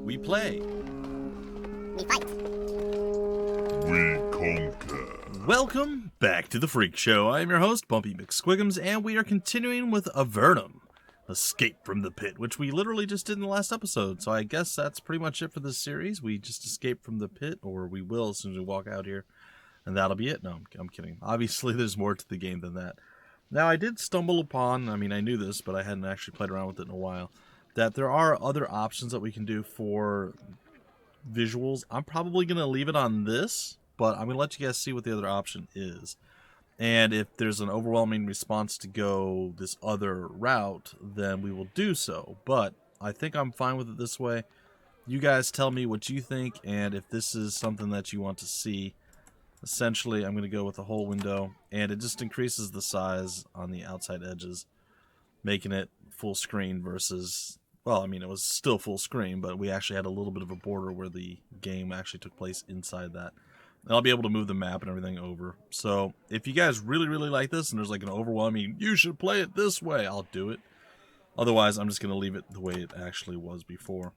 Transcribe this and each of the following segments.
We play. We fight. We conquer. Welcome back to the Freak Show. I am your host, BUMPY-MCSQUIGUMS, and we are continuing with Avernum, Escape from the Pit, which we literally just did in the last episode. So I guess that's pretty much it for this series. We just escape from the pit, or we will as soon as we walk out here, and that'll be it. No, I'm kidding. Obviously, there's more to the game than that. Now, I did stumble upon, I knew this, but I hadn't actually played around with it in a while, that there are other options that we can do for visuals. I'm probably going to leave it on this, but I'm going to let you guys see what the other option is. And if there's an overwhelming response to go this other route, then we will do so. But I think I'm fine with it this way. You guys tell me what you think, and if this is something that you want to see. Essentially, I'm going to go with the whole window, and it just increases the size on the outside edges, making it full screen versus, well, it was still full screen, but we actually had a little bit of a border where the game actually took place inside that. And I'll be able to move the map and everything over. So, if you guys really, really like this, and there's like an overwhelming, you should play it this way, I'll do it. Otherwise, I'm just going to leave it the way it actually was before.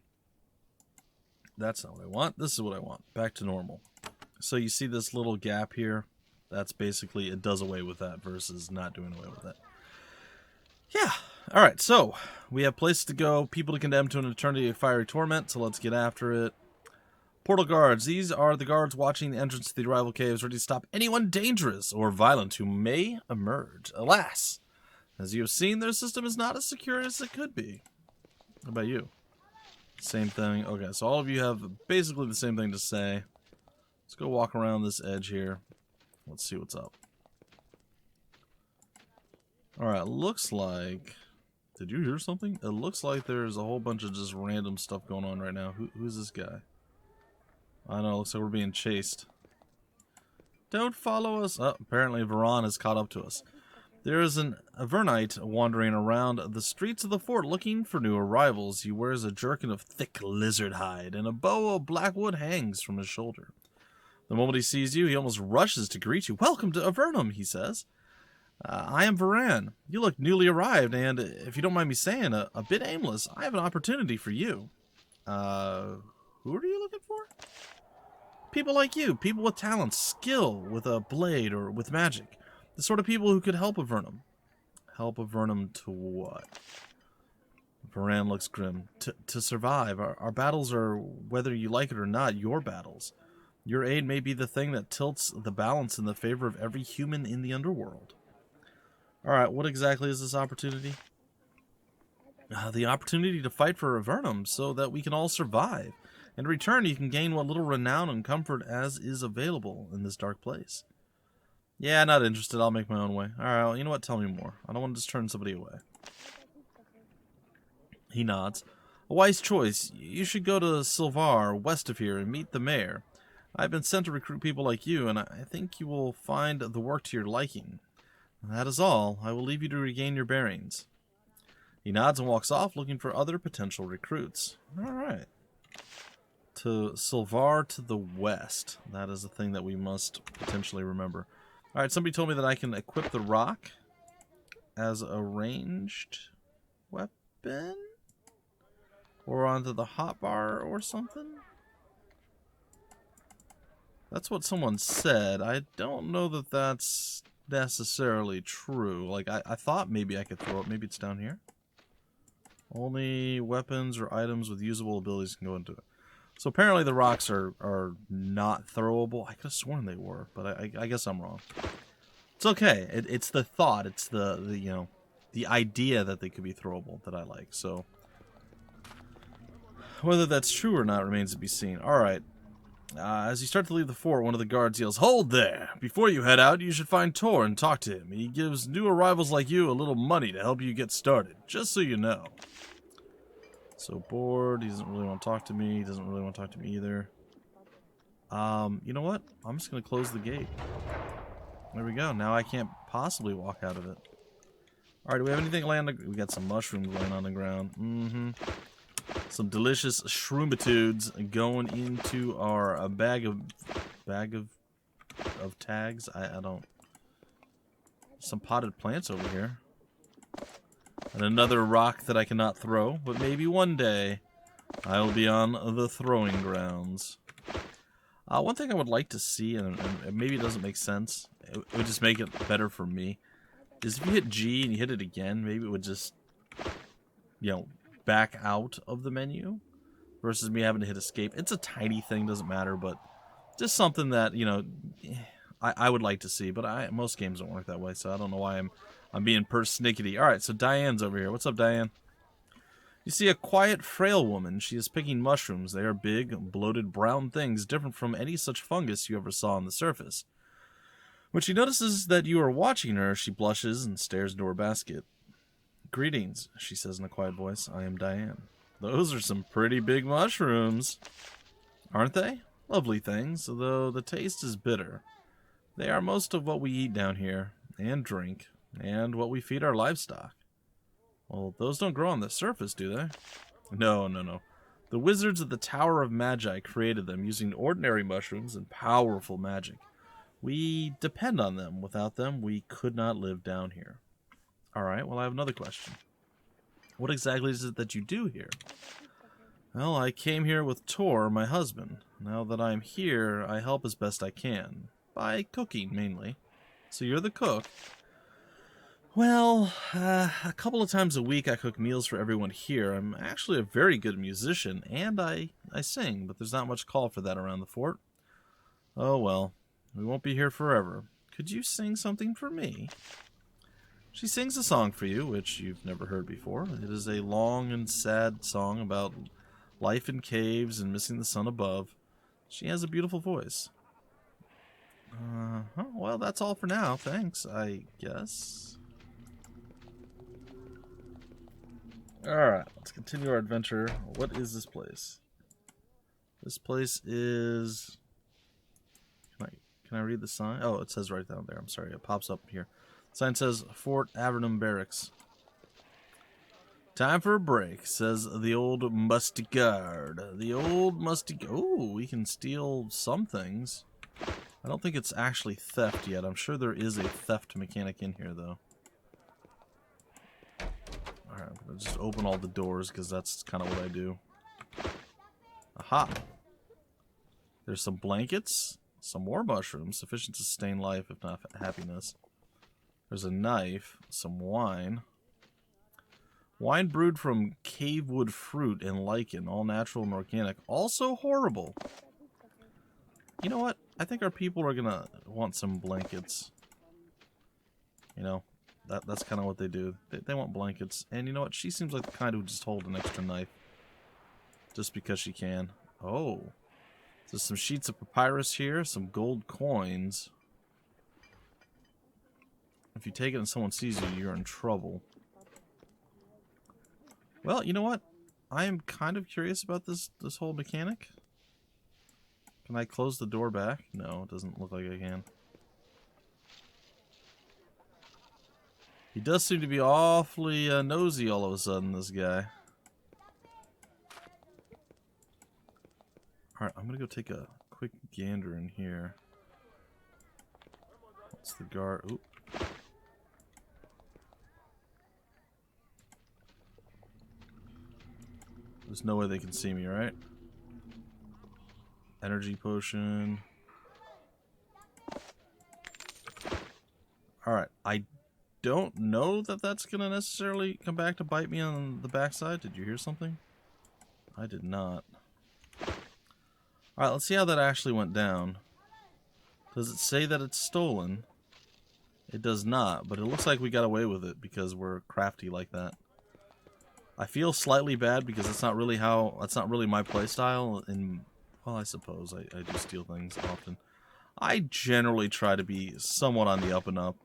That's not what I want. This is what I want. Back to normal. So you see this little gap here? That's basically, it does away with that versus not doing away with it. Yeah. Alright, so we have places to go, people to condemn to an eternity of fiery torment, so let's get after it. Portal guards. These are the guards watching the entrance to the rival caves, ready to stop anyone dangerous or violent who may emerge. Alas, as you have seen, their system is not as secure as it could be. What about you? Same thing. Okay, so all of you have basically the same thing to say. Let's go walk around this edge here. Let's see what's up. Alright, looks like... Did you hear something? It looks like there's a whole bunch of just random stuff going on right now. Who's this guy? I know, looks like we're being chased. Don't follow us. Oh, apparently Varan has caught up to us. There is an Avernite wandering around the streets of the fort looking for new arrivals. He wears a jerkin of thick lizard hide, and a bow of black wood hangs from his shoulder. The moment he sees you, he almost rushes to greet you. Welcome to Avernum, he says. I am Varan. You look newly arrived, and if you don't mind me saying, a bit aimless. I have an opportunity for you. Who are you looking for? People like you. People with talent, skill, with a blade, or with magic. The sort of people who could help Avernum. Help Avernum to what? Varan looks grim. To survive. Our battles are, whether you like it or not, your battles. Your aid may be the thing that tilts the balance in the favor of every human in the underworld. Alright, what exactly is this opportunity? The opportunity to fight for Avernum so that we can all survive. In return, you can gain what little renown and comfort as is available in this dark place. Yeah, not interested. I'll make my own way. Alright, well, you know what? Tell me more. I don't want to just turn somebody away. He nods. A wise choice. You should go to Silvar, west of here, and meet the mayor. I've been sent to recruit people like you, and I think you will find the work to your liking. That is all. I will leave you to regain your bearings. He nods and walks off, looking for other potential recruits. Alright. To Silvar to the west. That is a thing that we must potentially remember. Alright, somebody told me that I can equip the rock as a ranged weapon? Or onto the hotbar or something? That's what someone said. I don't know that that's necessarily true. Like, I thought maybe I could throw it. Maybe it's down here. Only weapons or items with usable abilities can go into it. So apparently the rocks are not throwable. I could have sworn they were, but I guess I'm wrong. It's okay. It's the thought. It's the idea that they could be throwable that I like. So whether that's true or not remains to be seen. All right. As you start to leave the fort, one of the guards yells, "Hold there! Before you head out, you should find Tor and talk to him. He gives new arrivals like you a little money to help you get started, just so you know." So bored, he doesn't really want to talk to me, he doesn't really want to talk to me either. You know what? I'm just going to close the gate. There we go, now I can't possibly walk out of it. Alright, do we have anything laying on the... We got some mushrooms laying on the ground. Some delicious shroomitudes going into our bag of tags. I don't... Some potted plants over here. And another rock that I cannot throw, but maybe one day I will be on the throwing grounds. One thing I would like to see, and maybe it doesn't make sense, it would just make it better for me, is if you hit G and you hit it again, maybe it would just, you know, back out of the menu versus me having to hit escape. It's a tiny thing, doesn't matter, but just something that, you know, I would like to see, but most games don't work that way, so I don't know why I'm being persnickety. Alright, so Diane's over here. What's up, Dionne? You see a quiet, frail woman. She is picking mushrooms. They are big, bloated brown things, different from any such fungus you ever saw on the surface. When she notices that you are watching her, she blushes and stares into her basket. Greetings, she says in a quiet voice. I am Dionne. Those are some pretty big mushrooms. Aren't they? Lovely things, though the taste is bitter. They are most of what we eat down here, and drink, and what we feed our livestock. Well, those don't grow on the surface, do they? No. The wizards of the Tower of Magi created them using ordinary mushrooms and powerful magic. We depend on them. Without them, we could not live down here. Alright, well, I have another question. What exactly is it that you do here? Well, I came here with Tor, my husband. Now that I'm here, I help as best I can. By cooking, mainly. So you're the cook. Well, a couple of times a week I cook meals for everyone here. I'm actually a very good musician, and I sing, but there's not much call for that around the fort. Oh well, we won't be here forever. Could you sing something for me? She sings a song for you, which you've never heard before. It is a long and sad song about life in caves and missing the sun above. She has a beautiful voice. Well, that's all for now. Thanks, I guess. Alright, let's continue our adventure. What is this place? This place is... Can I read the sign? Oh, it says right down there. I'm sorry, it pops up here. The sign says Fort Avernum Barracks. Time for a break, says the old musty guard. The old musty... Oh, we can steal some things. I don't think it's actually theft yet. I'm sure there is a theft mechanic in here, though. Alright, I'm going to just open all the doors, because that's kind of what I do. Aha! There's some blankets, some more mushrooms, sufficient to sustain life, if not happiness. There's a knife, some wine. Wine brewed from cavewood fruit and lichen, all natural and organic. Also horrible! You know what? I think our people are going to want some blankets. You know? That's kind of what they do. They want blankets. And you know what? She seems like the kind who would just hold an extra knife. Just because she can. Oh. There's some sheets of papyrus here. Some gold coins. If you take it and someone sees you, you're in trouble. Well, you know what? I am kind of curious about this whole mechanic. Can I close the door back? No, it doesn't look like I can. He does seem to be awfully nosy all of a sudden, this guy. Alright, I'm gonna go take a quick gander in here. What's the guard? Oop. There's no way they can see me, right? Energy potion. Alright, I don't know that that's going to necessarily come back to bite me on the backside. Did you hear something? I did not. Alright, let's see how that actually went down. Does it say that it's stolen? It does not, but it looks like we got away with it because we're crafty like that. I feel slightly bad because that's not really my playstyle, and well, I suppose I do steal things often. I generally try to be somewhat on the up and up.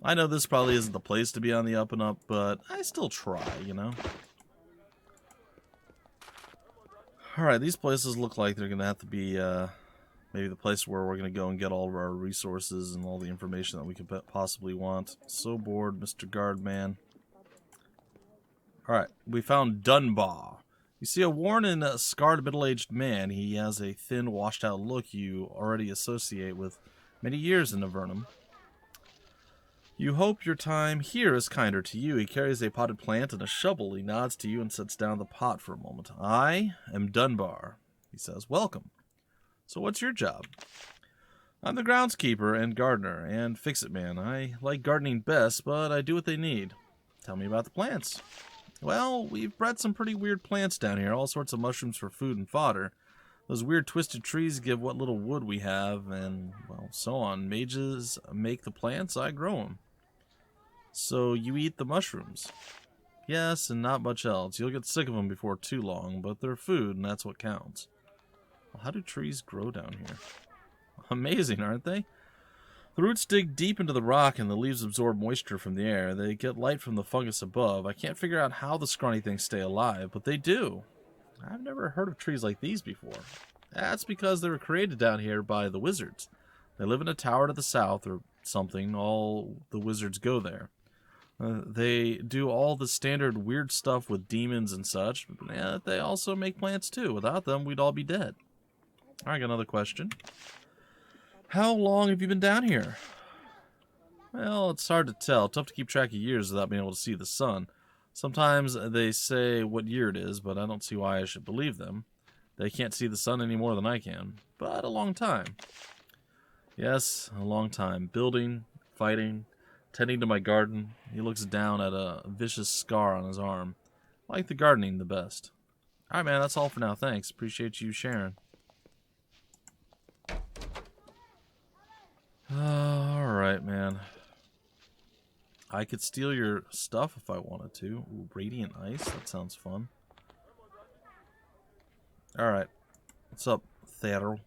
I know this probably isn't the place to be on the up and up, but I still try, you know? Alright, these places look like they're going to have to be maybe the place where we're going to go and get all of our resources and all the information that we could possibly want. So bored, Mr. Guardman. Alright, we found Dunbar. You see a worn and scarred middle-aged man. He has a thin, washed-out look you already associate with many years in Avernum. You hope your time here is kinder to you. He carries a potted plant and a shovel. He nods to you and sets down the pot for a moment. I am Dunbar, he says. Welcome. So what's your job? I'm the groundskeeper and gardener and fix-it man. I like gardening best, but I do what they need. Tell me about the plants. Well, we've bred some pretty weird plants down here. All sorts of mushrooms for food and fodder. Those weird twisted trees give what little wood we have, and, well, so on. Mages make the plants, I grow them. So you eat the mushrooms? Yes, and not much else. You'll get sick of them before too long, but they're food, and that's what counts. Well, how do trees grow down here? Amazing, aren't they? The roots dig deep into the rock, and the leaves absorb moisture from the air. They get light from the fungus above. I can't figure out how the scrawny things stay alive, but they do. I've never heard of trees like these before. That's because they were created down here by the wizards. They live in a tower to the south, or something. All the wizards go there. They do all the standard weird stuff with demons and such, but they also make plants too. Without them, we'd all be dead. All right, got another question. How long have you been down here? Well, it's hard to tell. Tough to keep track of years without being able to see the sun. Sometimes they say what year it is, but I don't see why I should believe them. They can't see the sun any more than I can. But a long time. Yes, a long time. Building, fighting, tending to my garden. He looks down at a vicious scar on his arm. I like the gardening the best. Alright, man, that's all for now. Thanks. Appreciate you sharing. Alright, man. I could steal your stuff if I wanted to. Ooh, radiant ice. That sounds fun. Alright. What's up, Theorem? You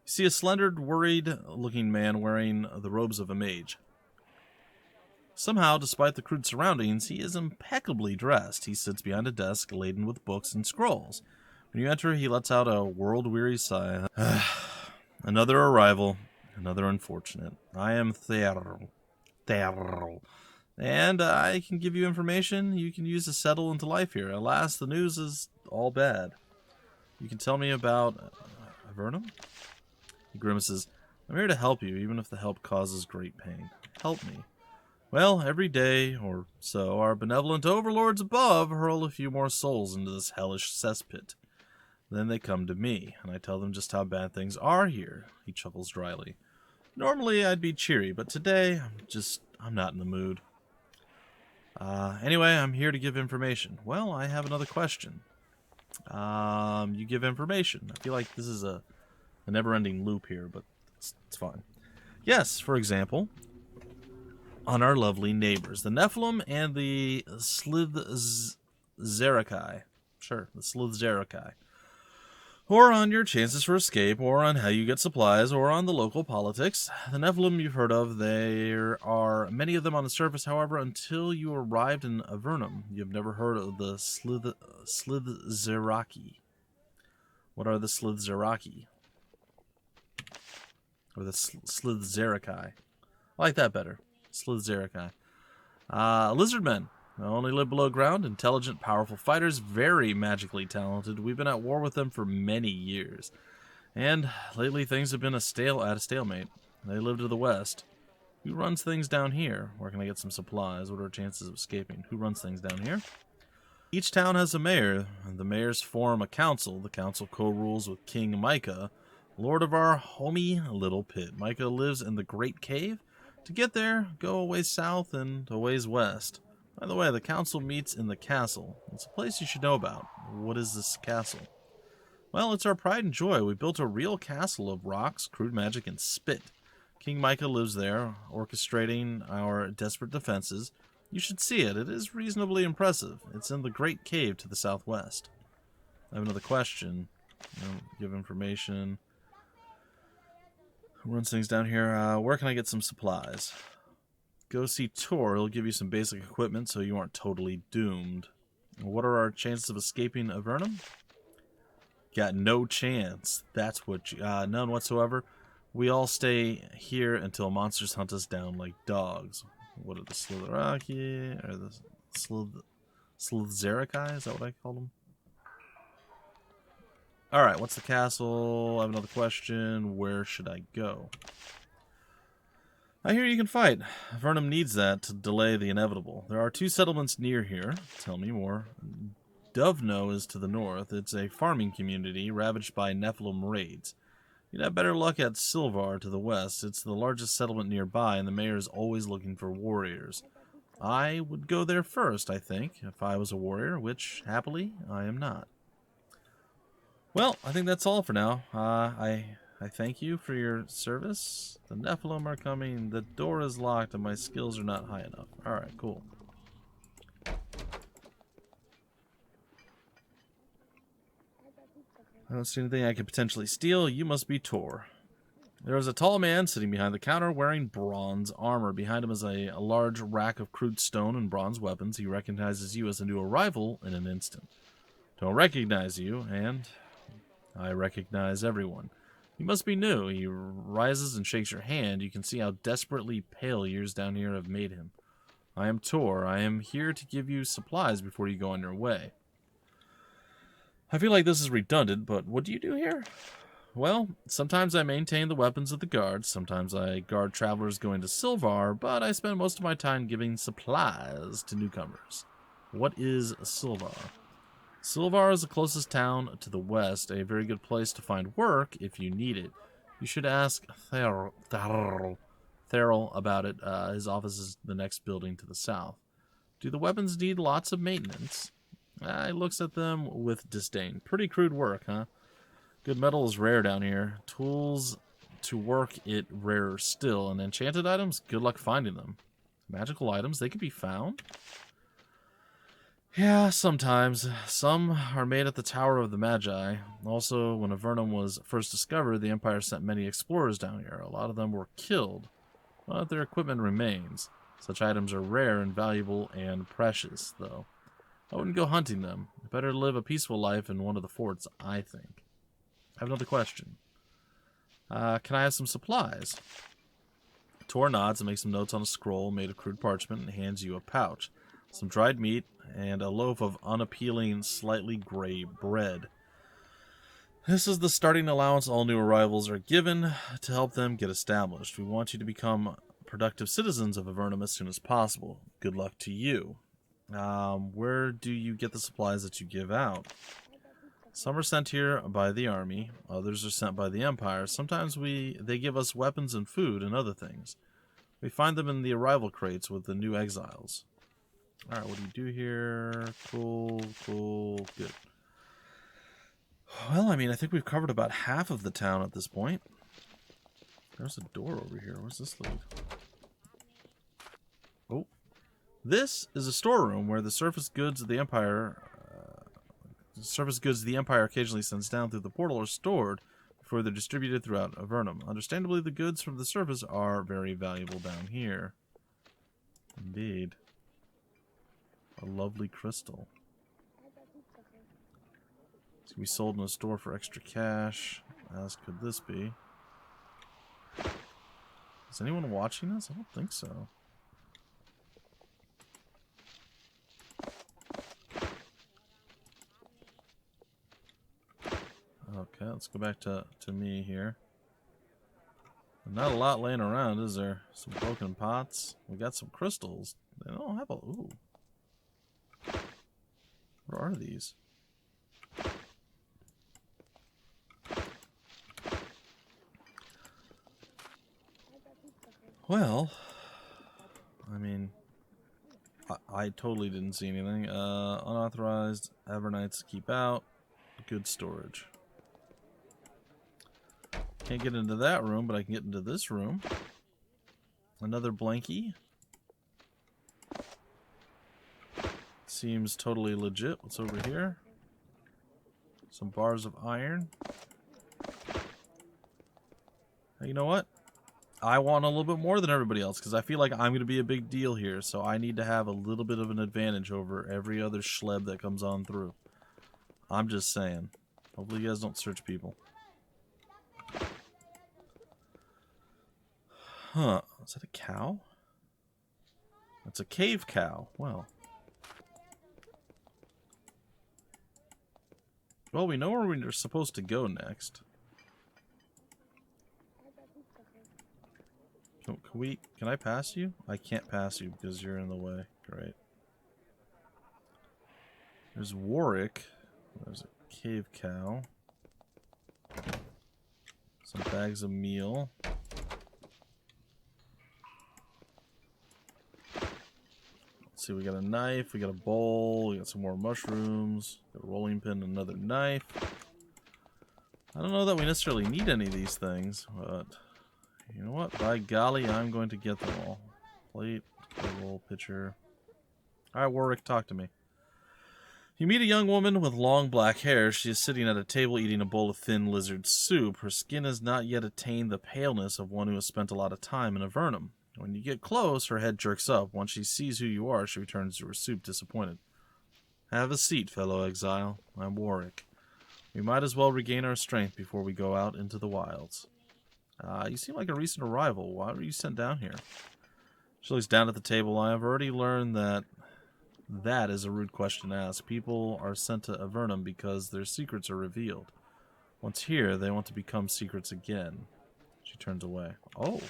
see a slender, worried-looking man wearing the robes of a mage. Somehow, despite the crude surroundings, he is impeccably dressed. He sits behind a desk laden with books and scrolls. When you enter, he lets out a world-weary sigh. Another arrival. Another unfortunate. I am Theorem. And I can give you information you can use to settle into life here. Alas, the news is all bad. You can tell me about Avernum? He grimaces. I'm here to help you, even if the help causes great pain. Help me. Well, every day or so, our benevolent overlords above hurl a few more souls into this hellish cesspit. Then they come to me, and I tell them just how bad things are here. He chuckles dryly. Normally, I'd be cheery, but today, I'm not in the mood. Anyway, I'm here to give information. Well, I have another question. You give information. I feel like this is a never-ending loop here, but it's fine. Yes, for example, on our lovely neighbors, the Nephilim and the Slithzerakai. Sure, the Slithzerakai. Or on your chances for escape, or on how you get supplies, or on the local politics. The Nephilim you've heard of, there are many of them on the surface, however, until you arrived in Avernum, you've never heard of the Slithzeraki. What are the Slithzeraki? Or the Slithzerakai. I like that better. Slithzerakai. Lizardmen. They only live below ground, intelligent, powerful fighters, very magically talented. We've been at war with them for many years. And lately things have been at a stalemate. They live to the west. Who runs things down here? Where can I get some supplies? What are our chances of escaping? Who runs things down here? Each town has a mayor. The mayors form a council. The council co-rules with King Micah, lord of our homey little pit. Micah lives in the Great Cave. To get there, go a ways south and a ways west. By the way, the council meets in the castle. It's a place you should know about. What is this castle? Well, it's our pride and joy. We built a real castle of rocks, crude magic, and spit. King Micah lives there, orchestrating our desperate defenses. You should see it. It is reasonably impressive. It's in the Great Cave to the southwest. I have another question. Give information. Who runs things down here? Where can I get some supplies? Go see Tor. He'll give you some basic equipment so you aren't totally doomed. What are our chances of escaping Avernum? Got no chance. That's what you... none whatsoever. We all stay here until monsters hunt us down like dogs. What are the Slitheraki? Or the Slithzerakai? Is that what I call them? Alright, what's the castle? I have another question. Where should I go? I hear you can fight. Avernum needs that to delay the inevitable. There are 2 settlements near here. Tell me more. Dovno is to the north. It's a farming community ravaged by Nephilim raids. You'd have better luck at Silvar to the west. It's the largest settlement nearby, and the mayor is always looking for warriors. I would go there first, I think, if I was a warrior, which, happily, I am not. Well, I think that's all for now. I thank you for your service. The Nephilim are coming. The door is locked, and my skills are not high enough. Alright, cool. I don't see anything I could potentially steal. You must be Tor. There is a tall man sitting behind the counter wearing bronze armor. Behind him is a large rack of crude stone and bronze weapons. He recognizes you as a new arrival in an instant. Don't recognize you, and I recognize everyone. You must be new. He rises and shakes your hand. You can see how desperately pale years down here have made him. I am Tor. I am here to give you supplies before you go on your way. I feel like this is redundant, but what do you do here? Well, sometimes I maintain the weapons of the guards. Sometimes I guard travelers going to Silvar, but I spend most of my time giving supplies to newcomers. What is Silvar? Silvar is the closest town to the west, a very good place to find work if you need it. You should ask Theorem about it. His office is the next building to the south. Do the weapons need lots of maintenance? He looks at them with disdain. Pretty crude work, huh? Good metal is rare down here. Tools to work it rarer still. And enchanted items, good luck finding them. Magical items, they can be found? Yeah, sometimes. Some are made at the Tower of the Magi. Also, when Avernum was first discovered, the Empire sent many explorers down here. A lot of them were killed, but their equipment remains. Such items are rare and valuable and precious, though. I wouldn't go hunting them. Better live a peaceful life in one of the forts, I think. I have another question. Can I have some supplies? Tor nods and makes some notes on a scroll made of crude parchment and hands you a pouch, some dried meat, and a loaf of unappealing, slightly gray bread. This is the starting allowance all new arrivals are given to help them get established. We want you to become productive citizens of Avernum as soon as possible. Good luck to you. Where do you get the supplies that you give out? Some are sent here by the army. Others are sent by the Empire. Sometimes they give us weapons and food and other things. We find them in the arrival crates with the new exiles. Alright, what do you do here? Cool, good. Well, I mean, I think we've covered about half of the town at this point. There's a door over here. Where's this lead? Oh. This is a storeroom where the surface goods the Empire occasionally sends down through the portal are stored before they're distributed throughout Avernum. Understandably, the goods from the surface are very valuable down here. Indeed. A lovely crystal. It's gonna be sold in a store for extra cash. As could this be? Is anyone watching this? I don't think so. Okay, let's go back to me here. Not a lot laying around, is there? Some broken pots. We got some crystals. They don't have a... Ooh. What are these? Well, I mean, I totally didn't see anything. Unauthorized, Avernites keep out. Good storage. Can't get into that room, but I can get into this room. Another blankie. Seems totally legit. What's over here? Some bars of iron. You know what? I want a little bit more than everybody else because I feel like I'm going to be a big deal here. So I need to have a little bit of an advantage over every other schleb that comes on through. I'm just saying. Hopefully you guys don't search people. Huh. Is that a cow? That's a cave cow. Well. Well, we know where we're supposed to go next. Can I pass you? I can't pass you because you're in the way. Great. There's Warwick. There's a cave cow. Some bags of meal. Let's see, we got a knife, we got a bowl, we got some more mushrooms, got a rolling pin, another knife. I don't know that we necessarily need any of these things, but you know what? By golly, I'm going to get them all. Plate, bowl, pitcher. Alright, Warwick, talk to me. You meet a young woman with long black hair. She is sitting at a table eating a bowl of thin lizard soup. Her skin has not yet attained the paleness of one who has spent a lot of time in Avernum. When you get close, her head jerks up. Once she sees who you are, she returns to her soup disappointed. Have a seat, fellow exile. I'm Warwick. We might as well regain our strength before we go out into the wilds. You seem like a recent arrival. Why were you sent down here? She looks down at the table. I have already learned that is a rude question to ask. People are sent to Avernum because their secrets are revealed. Once here, they want to become secrets again. She turns away. Oh.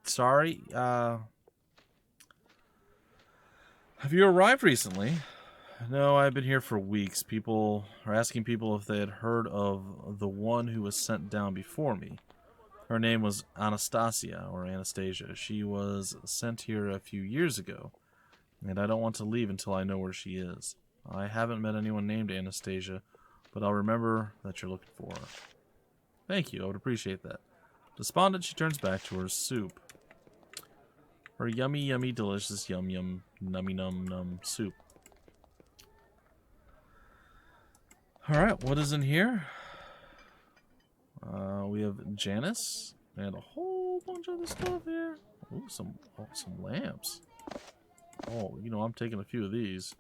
Sorry. Have you arrived recently? No, I've been here for weeks. People are asking people if they had heard of the one who was sent down before me. Her name was Anastasia, or Anastasia. She was sent here a few years ago, and I don't want to leave until I know where she is. I haven't met anyone named Anastasia, but I'll remember that you're looking for her. Thank you, I would appreciate that. Despondent, she turns back to her soup. Her yummy, yummy, delicious, yum, yum, nummy, num, num soup. Alright, what is in here? We have Janice and a whole bunch of other stuff here. Ooh, some lamps. Oh, you know, I'm taking a few of these.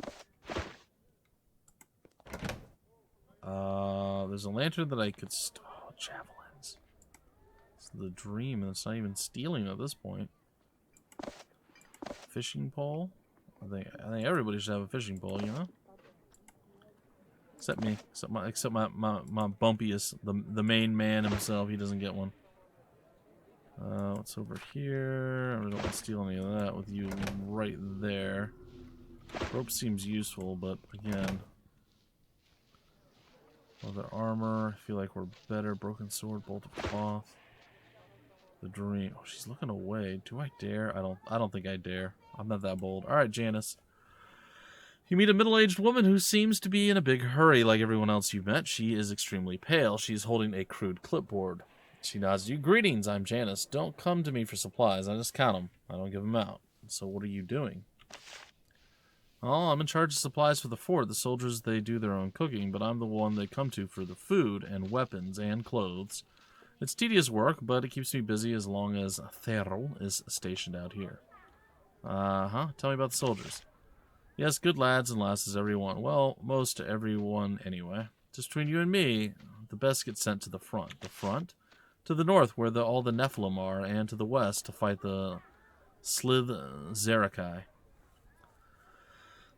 There's a lantern that I could javelins. It's the dream, and it's not even stealing at this point. Fishing pole. I think everybody should have a fishing pole, you know. Except me. Except my Bumpy is the main man himself. He doesn't get one. What's over here? I don't want to steal any of that with you right there. Rope seems useful, but again, other armor. I feel like we're better. Broken sword, bolt of cloth. The dream. Oh, she's looking away. Do I dare? I don't think I dare. I'm not that bold. All right, Janice. You meet a middle-aged woman who seems to be in a big hurry like everyone else you've met. She is extremely pale. She's holding a crude clipboard. She nods to you. Greetings, I'm Janice. Don't come to me for supplies. I just count them. I don't give them out. So what are you doing? Oh, I'm in charge of supplies for the fort. The soldiers, they do their own cooking, but I'm the one they come to for the food and weapons and clothes. It's tedious work, but it keeps me busy as long as Theorem is stationed out here. Tell me about the soldiers. Yes, good lads and lasses, everyone. Well, most everyone anyway. Just between you and me, the best get sent to the front. The front? To the north, where all the Nephilim are, and to the west to fight the Slith Zerakai.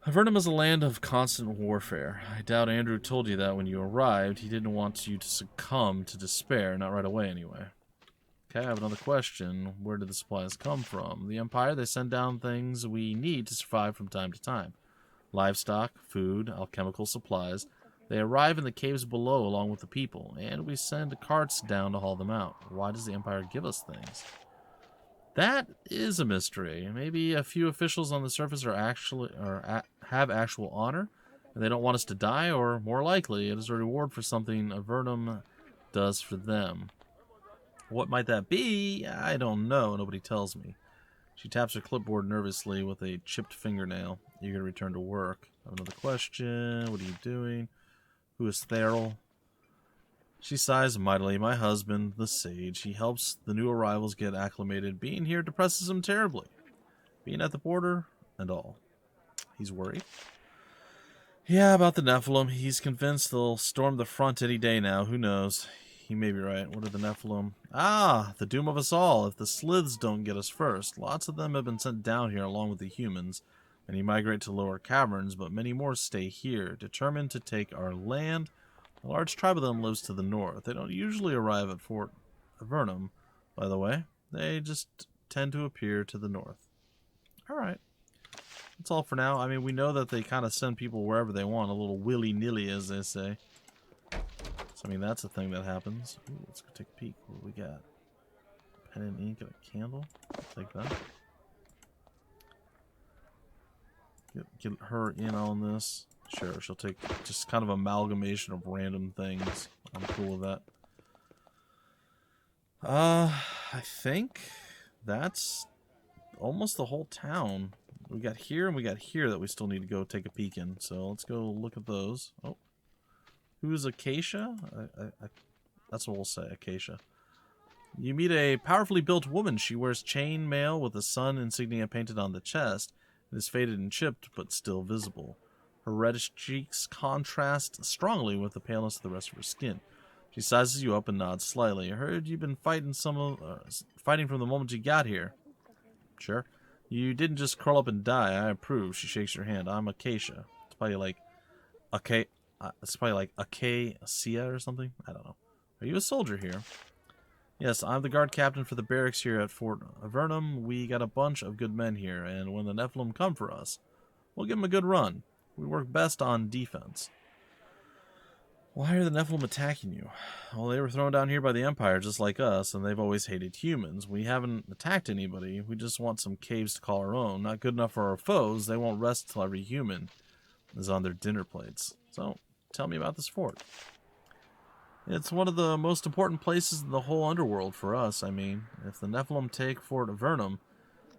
Avernum is a land of constant warfare. I doubt Andrew told you that when you arrived. He didn't want you to succumb to despair, not right away anyway. Okay, I have another question. Where did the supplies come from? The Empire, they send down things we need to survive from time to time. Livestock, food, alchemical supplies. They arrive in the caves below along with the people, and we send carts down to haul them out. Why does the Empire give us things? That is a mystery. Maybe a few officials on the surface have actual honor, and they don't want us to die, or more likely, it is a reward for something Avernum does for them. What might that be? I don't know. Nobody tells me. She taps her clipboard nervously with a chipped fingernail, eager to return to work. I have another question. What are you doing? Who is Theral? She sighs mightily. My husband, the sage. He helps the new arrivals get acclimated. Being here depresses him terribly. Being at the border and all. He's worried. Yeah, about the Nephilim. He's convinced they'll storm the front any day now. Who knows? He may be right. What are the Nephilim? Ah, the doom of us all, if the Sliths don't get us first. Lots of them have been sent down here along with the humans. Many migrate to lower caverns, but many more stay here, determined to take our land. A large tribe of them lives to the north. They don't usually arrive at Fort Avernum, by the way. They just tend to appear to the north. Alright. That's all for now. I mean, we know that they kind of send people wherever they want, a little willy-nilly, as they say. So, I mean, that's a thing that happens. Ooh, let's go take a peek. What do we got? Pen and ink and a candle. I'll take that. Get her in on this. Sure, she'll take just kind of amalgamation of random things. I'm cool with that. I think that's almost the whole town. We got here and we got here that we still need to go take a peek in. So let's go look at those. Oh, who's Acacia? That's what we'll say, Acacia. You meet a powerfully built woman. She wears chain mail with the sun insignia painted on the chest. It is faded and chipped, but still visible. Her reddish cheeks contrast strongly with the paleness of the rest of her skin. She sizes you up and nods slightly. I heard you've been fighting fighting from the moment you got here. Sure. You didn't just curl up and die. I approve. She shakes your hand. I'm Acacia. It's probably like Acacia or something. I don't know. Are you a soldier here? Yes, I'm the guard captain for the barracks here at Fort Avernum. We got a bunch of good men here, and when the Nephilim come for us, we'll give them a good run. We work best on defense. Why are the Nephilim attacking you? Well, they were thrown down here by the Empire just like us, and they've always hated humans. We haven't attacked anybody. We just want some caves to call our own. Not good enough for our foes. They won't rest till every human is on their dinner plates. So, tell me about this fort. It's one of the most important places in the whole underworld for us. I mean, if the Nephilim take Fort Avernum,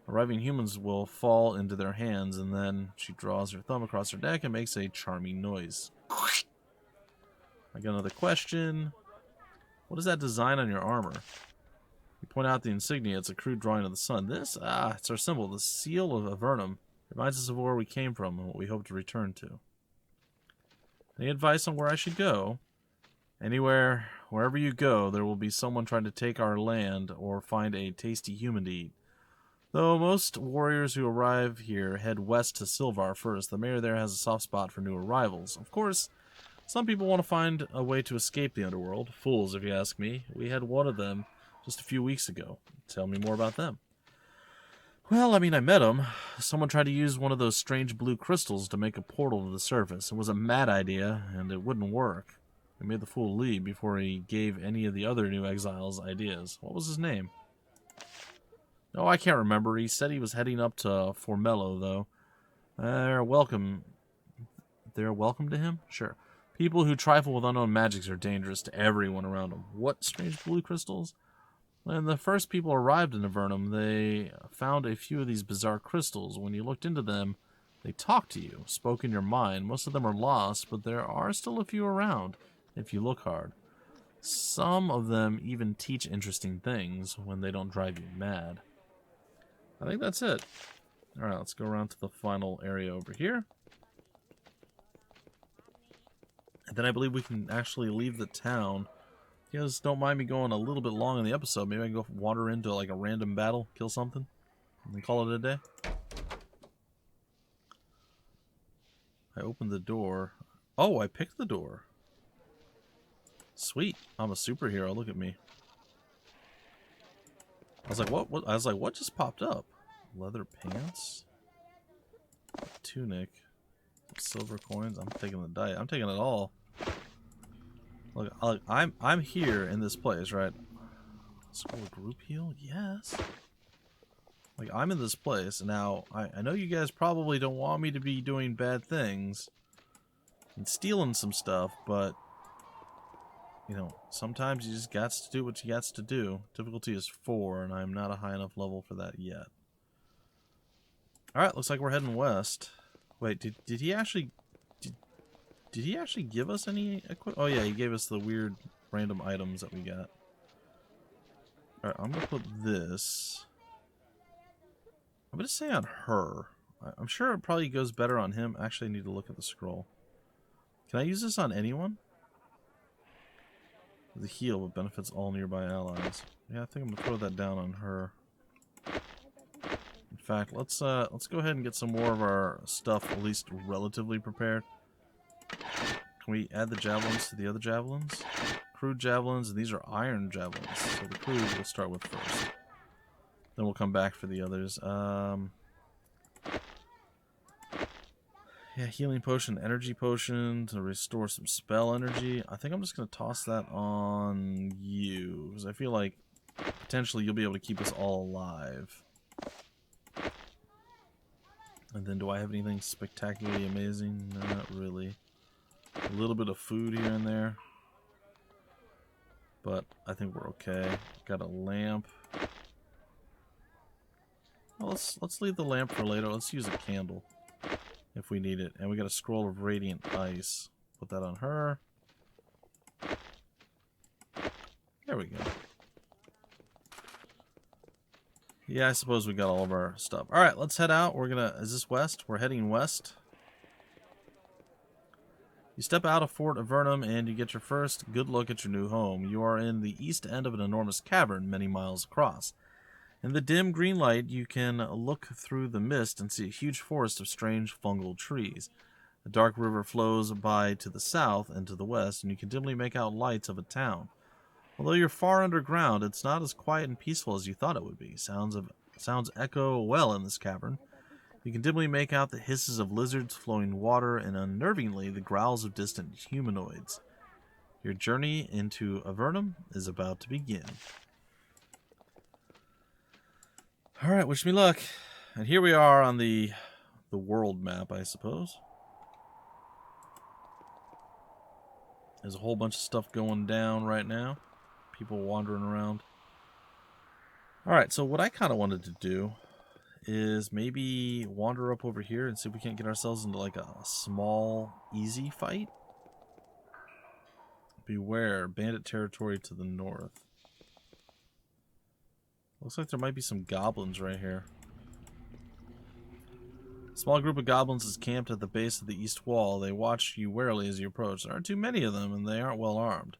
arriving humans will fall into their hands, and then she draws her thumb across her neck and makes a charming noise. I got another question. What is that design on your armor? You point out the insignia. It's a crude drawing of the sun. This? It's our symbol, the seal of Avernum. Reminds us of where we came from and what we hope to return to. Any advice on where I should go? Anywhere, wherever you go, there will be someone trying to take our land or find a tasty human to eat. Though most warriors who arrive here head west to Silvar first, the mayor there has a soft spot for new arrivals. Of course, some people want to find a way to escape the underworld. Fools, if you ask me. We had one of them just a few weeks ago. Tell me more about them. Well, I mean, I met him. Someone tried to use one of those strange blue crystals to make a portal to the surface. It was a mad idea, and it wouldn't work. He made the fool leave before he gave any of the other new exiles ideas. What was his name? Oh, I can't remember. He said he was heading up to Formello, though. They're welcome to him? Sure. People who trifle with unknown magics are dangerous to everyone around them. What strange blue crystals? When the first people arrived in Avernum, they found a few of these bizarre crystals. When you looked into them, they talked to you, spoke in your mind. Most of them are lost, but there are still a few around, if you look hard. Some of them even teach interesting things when they don't drive you mad. I think that's it. Alright, let's go around to the final area over here. And then I believe we can actually leave the town. You guys don't mind me going a little bit long in the episode. Maybe I can go wander into like a random battle, kill something, and then call it a day. I opened the door. Oh, I picked the door. Sweet. I'm a superhero. Look at me. I was like, what? I was like, what just popped up? Leather pants? Tunic. Silver coins. I'm taking the diet. I'm taking it all. Look, I'm here in this place, right? Scroll group heal? Yes. Like, I'm in this place. Now, I know you guys probably don't want me to be doing bad things and stealing some stuff, but, you know, sometimes you just got to do what you got to do. Difficulty is 4, and I'm not a high enough level for that yet. Alright, looks like we're heading west. Wait, did he actually... Did he actually give us any equipment? Oh yeah, he gave us the weird random items that we got. Alright, I'm gonna put this... I'm gonna say on her. I'm sure it probably goes better on him. Actually, I need to look at the scroll. Can I use this on anyone? The heal, but benefits all nearby allies. Yeah, I think I'm gonna throw that down on her. In fact, let's go ahead and get some more of our stuff at least relatively prepared. Can we add the javelins to the other javelins? crude javelins, and these are iron javelins. So the crude we'll start with first. Then we'll come back for the others. Yeah, healing potion, energy potion to restore some spell energy. I think I'm just going to toss that on you, because I feel like potentially you'll be able to keep us all alive. And then do I have anything spectacularly amazing? No, not really. A little bit of food here and there. But I think we're okay. Got a lamp. Well, let's leave the lamp for later. Let's use a candle if we need it. And we got a scroll of radiant ice. Put that on her. There we go. Yeah, I suppose we got all of our stuff. Alright, let's head out. We're gonna... Is this west? We're heading west. You step out of Fort Avernum and you get your first good look at your new home. You are in the east end of an enormous cavern many miles across. In the dim green light, you can look through the mist and see a huge forest of strange fungal trees. A dark river flows by to the south and to the west, and you can dimly make out lights of a town. Although you're far underground, it's not as quiet and peaceful as you thought it would be. Sounds echo well in this cavern. You can dimly make out the hisses of lizards, flowing water, and unnervingly the growls of distant humanoids. Your journey into Avernum is about to begin. Alright, wish me luck. And here we are on the world map, I suppose. There's a whole bunch of stuff going down right now. People wandering around. Alright, so what I kind of wanted to do is maybe wander up over here and see if we can't get ourselves into like a small, easy fight. Beware, bandit territory to the north. Looks like there might be some goblins right here. A small group of goblins is camped at the base of the east wall. They watch you warily as you approach. There aren't too many of them, and they aren't well armed.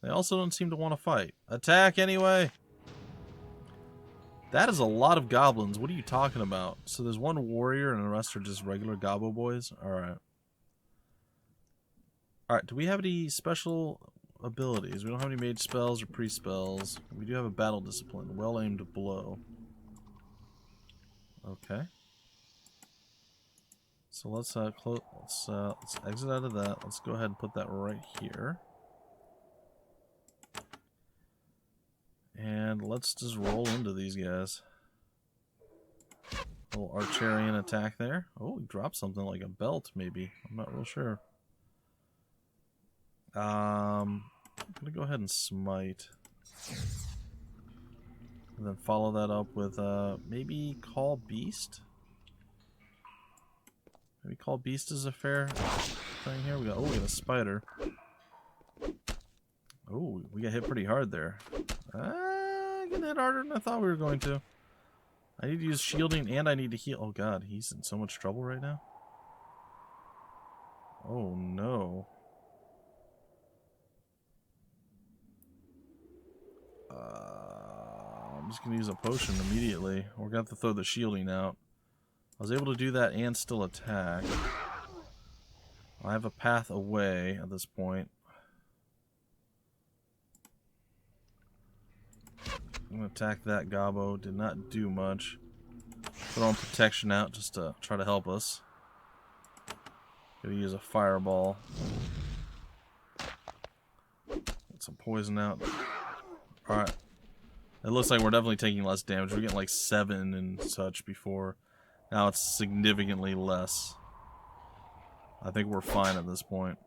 They also don't seem to want to fight. Attack anyway! That is a lot of goblins. What are you talking about? So there's one warrior and the rest are just regular gobbo boys? Alright. Alright, do we have any special abilities? We don't have any mage spells or pre-spells. We do have a battle discipline. Well-aimed blow. Okay. So let's exit out of that. Let's go ahead and put that right here. And let's just roll into these guys. A little Archerian attack there. Oh, he dropped something like a belt, maybe. I'm not real sure. I'm gonna go ahead and smite. And then follow that up with maybe Call Beast. Maybe Call Beast is a fair thing here. We got a spider. Oh, we got hit pretty hard there. Getting hit harder than I thought we were going to. I need to use shielding and I need to heal. Oh god, he's in so much trouble right now. Oh no. I'm just gonna use a potion immediately. We're gonna have to throw the shielding out. I was able to do that and still attack. I have a path away at this point. I'm gonna attack that gobbo. Did not do much. Throw on protection out just to try to help us. Gonna use a fireball. Get some poison out. Alright. It looks like we're definitely taking less damage. We're getting like 7 and such before. Now it's significantly less. I think we're fine at this point.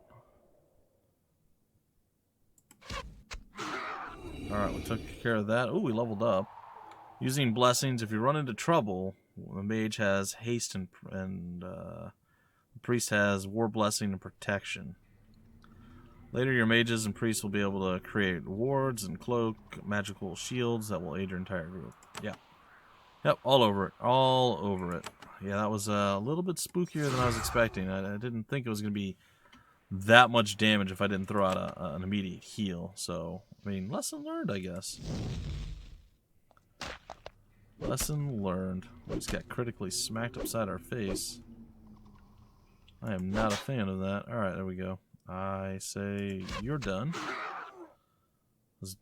Alright, we took care of that. Ooh, we leveled up. Using blessings, if you run into trouble, the mage has haste and the priest has war blessing and protection. Later, your mages and priests will be able to create wards and cloak magical shields that will aid your entire group. Yeah. Yep, all over it. All over it. Yeah, that was a little bit spookier than I was expecting. I didn't think it was going to be that much damage if I didn't throw out an immediate heal. So, I mean, lesson learned, I guess. Lesson learned. We just got critically smacked upside our face. I am not a fan of that. Alright, there we go. I say you're done.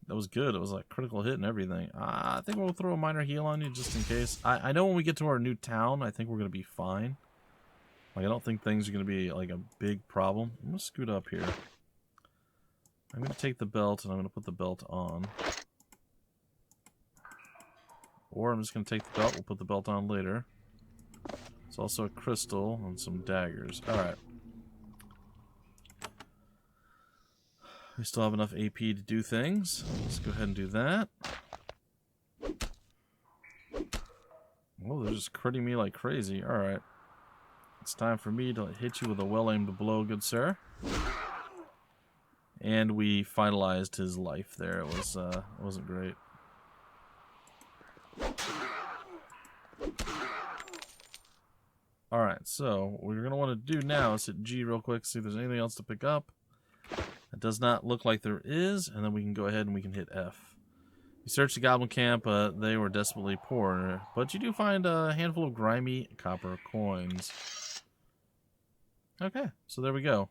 That was good. It was like critical hit and everything. I think we'll throw a minor heal on you just in case. I know when we get to our new town, I think we're going to be fine. Like, I don't think things are going to be like a big problem. I'm going to scoot up here. I'm going to take the belt and I'm going to put the belt on. Or I'm just going to take the belt. We'll put the belt on later. It's also a crystal and some daggers. Alright. We still have enough AP to do things. Let's go ahead and do that. Oh, they're just critting me like crazy. Alright. It's time for me to hit you with a well-aimed blow, good sir. And we finalized his life there. It wasn't great. Alright, so what we're going to want to do now is hit G real quick, see if there's anything else to pick up. It does not look like there is, and then we can go ahead and we can hit F. You search the goblin camp, they were desperately poor, but you do find a handful of grimy copper coins. Okay, so there we go.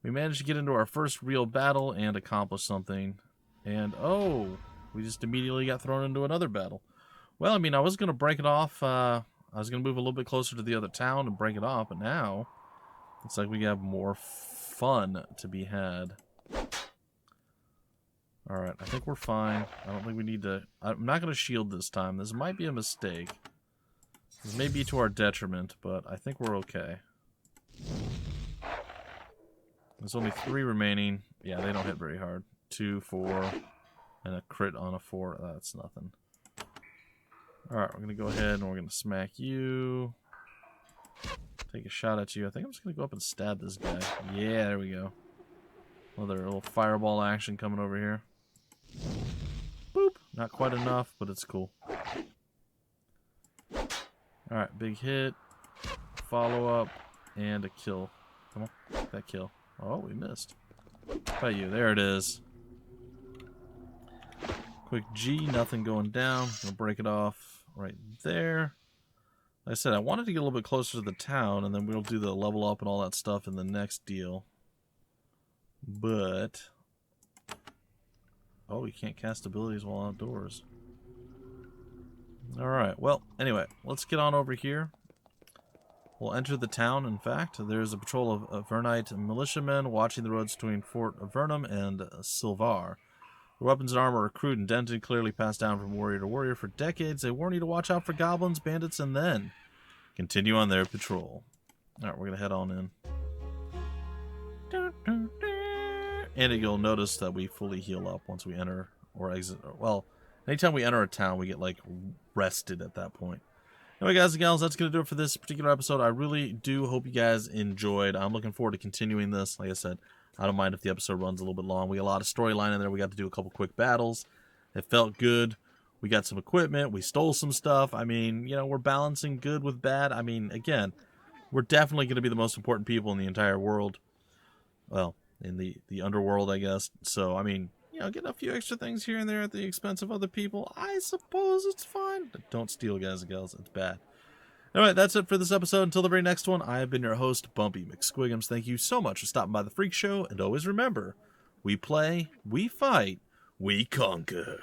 We managed to get into our first real battle and accomplish something. And, oh, we just immediately got thrown into another battle. Well, I mean, I was going to break it off. I was going to move a little bit closer to the other town and break it off, but now it's like we have more fun to be had. Alright, I think we're fine. I don't think we need to... I'm not going to shield this time. This might be a mistake. This may be to our detriment, but I think we're okay. There's only 3 remaining. Yeah, they don't hit very hard. 2, 4, and a crit on a 4. That's nothing. Alright, we're going to go ahead and we're going to smack you. Take a shot at you. I think I'm just going to go up and stab this guy. Yeah, there we go. Another little fireball action coming over here. Boop! Not quite enough, but it's cool. Alright, big hit. Follow up. And a kill. Come on, that kill. Oh, we missed. How about you? There it is. Quick G, nothing going down. Gonna break it off right there. Like I said, I wanted to get a little bit closer to the town, and then we'll do the level up and all that stuff in the next deal. But... oh, you can't cast abilities while outdoors. Alright, well, anyway, let's get on over here. We'll enter the town, in fact. There's a patrol of Avernite militiamen watching the roads between Fort Avernum and Silvar. Their weapons and armor are crude and dented, clearly passed down from warrior to warrior for decades. They warn you to watch out for goblins, bandits, and then continue on their patrol. Alright, we're going to head on in. And you'll notice that we fully heal up once we enter or exit. Well, anytime we enter a town, we get, like, rested at that point. Anyway, guys and gals, that's going to do it for this particular episode. I really do hope you guys enjoyed. I'm looking forward to continuing this. Like I said, I don't mind if the episode runs a little bit long. We got a lot of storyline in there. We got to do a couple quick battles. It felt good. We got some equipment. We stole some stuff. I mean, you know, we're balancing good with bad. I mean, again, we're definitely going to be the most important people in the entire world. Well, in the underworld, I guess. So, I mean, you know, getting a few extra things here and there at the expense of other people, I suppose it's fine. But don't steal, guys and gals. It's bad. Anyway, that's it for this episode. Until the very next one, I have been your host, BUMPY-MCSQUIGUMS. Thank you so much for stopping by the Freak Show. And always remember, we play, we fight, we conquer.